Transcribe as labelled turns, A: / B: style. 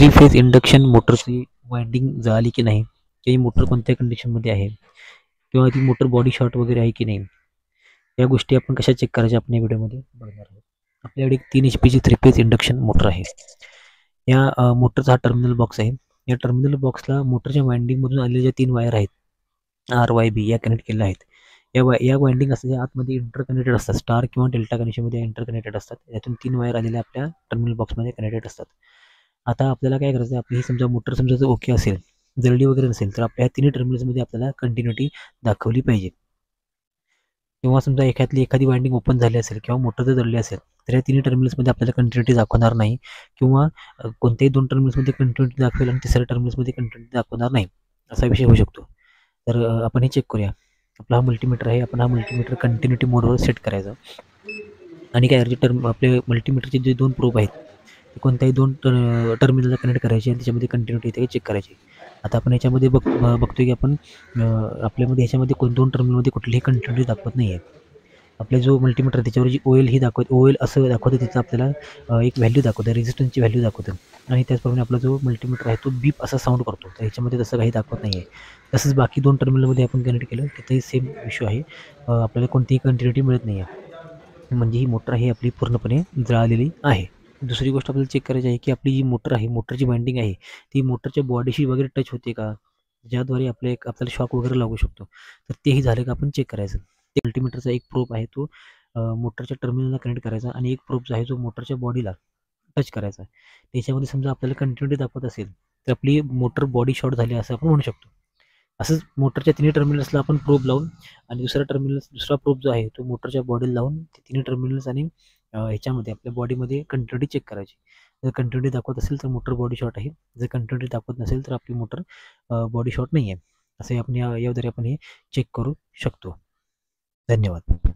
A: Three phase induction मोटरची winding जळाली की नाही, किंवा ही मोटर कोणत्या कंडिशनमध्ये आहे, किंवा ती मोटर बॉडी शॉर्ट वगैरे आहे की नाही, या गोष्टी आपण कशा चेक करायच्या आपण या व्हिडिओमध्ये बघणार आहोत. आपल्याकडे एक 3 HP ची थ्री फेज इंडक्शन मोटर आहे. या मोटरचा हा टर्मिनल बॉक्स आहे. या टर्मिनल बॉक्सला मोटरच्या वाइंडिंगमधून आलेल्या ज्या 3 वायर आहेत, RYB या कनेक्ट केलेल्या आहेत. या वाइंडिंग असलेल्या आतमध्ये इंटरकनेक्टेड असतात, स्टार किंवा डेल्टा कनेक्शनमध्ये इंटरकनेक्टेड असतात. यातून 3 वायर आलेल्या आपल्या टर्मिनल बॉक्समध्ये कनेक्टेड असतात. आता आपल्याला काय करायचं आहे, आपली ही समजा मोटर समजा जर ओके असेल, जळली वगैरे नसेल, तर आपल्या तिन्ही टर्मिनल्समध्ये आपल्याला कंटिन्युटी दाखवली पाहिजे. किंवा समजा एखादी वाइंडिंग ओपन झाली असेल किंवा मोटर जर जळली असेल, तर या तिन्ही टर्मिनल्समध्ये आपल्याला कंटिन्युटी दाखवणार नाही, किंवा कोणत्याही 2 टर्मिनल्समध्ये कंटिन्युटी दाखवेल आणि तिसऱ्या टर्मिनल्समध्ये कंटिन्युटी दाखवणार नाही, असा विषय होऊ शकतो. तर आपण हे चेक करूया. आपला हा मल्टीमीटर आहे. आपण हा मल्टीमीटर कंटिन्युटी मोडवर सेट करायचा. आणि काय करायचे, आपले मल्टीमीटरचे जे 2 प्रोब आहेत, ते कोणत्याही 2 टर्मिनलला कनेक्ट करायचे आणि त्याच्यामध्ये कंटिन्युटी येते चेक करायची. आता आपण याच्यामध्ये बघतोय की आपण आपल्यामध्ये ह्याच्यामध्ये 2 टर्मिनलमध्ये कुठलीही कंटिन्युटी दाखवत नाही आहे. आपला जो मल्टीमीटर त्याच्यावर जी OL ही OL असं दाखवतं, तिथं आपल्याला एक व्हॅल्यू दाखवतं, रेझिस्टन्सची व्हॅल्यू दाखवतं. आणि त्याचप्रमाणे आपला जो मल्टीमीटर आहे तो बीप असा साऊंड करतो. तर ह्याच्यामध्ये तसं काही दाखवत नाही आहे. तसंच बाकी 2 टर्मिनलमध्ये आपण कनेक्ट केलं, तिथंही सेम इश्यू आहे. आपल्याला कोणतीही कंटिन्युटी मिळत नाही आहे. म्हणजे ही मोटर आहे आपली पूर्णपणे जळालेली आहे. दुसरी गोष्ट आपल्याला चेक करायची आहे, की आपली जी मोटर आहे, मोटरची वाइंडिंग आहे, ती मोटरच्या बॉडीशी वगैरे टच होते का? ज्याद्वारे आपल्याला शॉक वगैरे लागू शकतो. तर तेही झालं का आपण चेक करायचं. ते मल्टीमीटरचा एक प्रोब आहे, तो मोटरच्या टर्मिनलला कनेक्ट करायचा, आणि एक प्रोब जो आहे जो मोटरच्या बॉडीला टच करायचा. त्याच्यामध्ये समजा आपल्याला कंटिन्युटी दाखवत असेल, तर आपली मोटर बॉडी शॉर्ट झाली असं आपण म्हणू शकतो. असंच मोटरच्या तिन्ही टर्मिनल्सला आपण प्रोब लावून, आणि दुसरा प्रोब जो आहे तो मोटरच्या बॉडीला लावून ते तिन्ही टर्मिनल्स आणि ह्याच्यामध्ये आपल्या बॉडीमध्ये कंटिन्युटी चेक करायची. जर कंटिन्युटी दाखवत असेल तर मोटर बॉडी शॉर्ट आहे. जर कंटिन्युटी दाखवत नसेल तर आपली मोटर बॉडी शॉर्ट नाही आहे. असे आपण याद्वारे आपण हे चेक करू शकतो. धन्यवाद.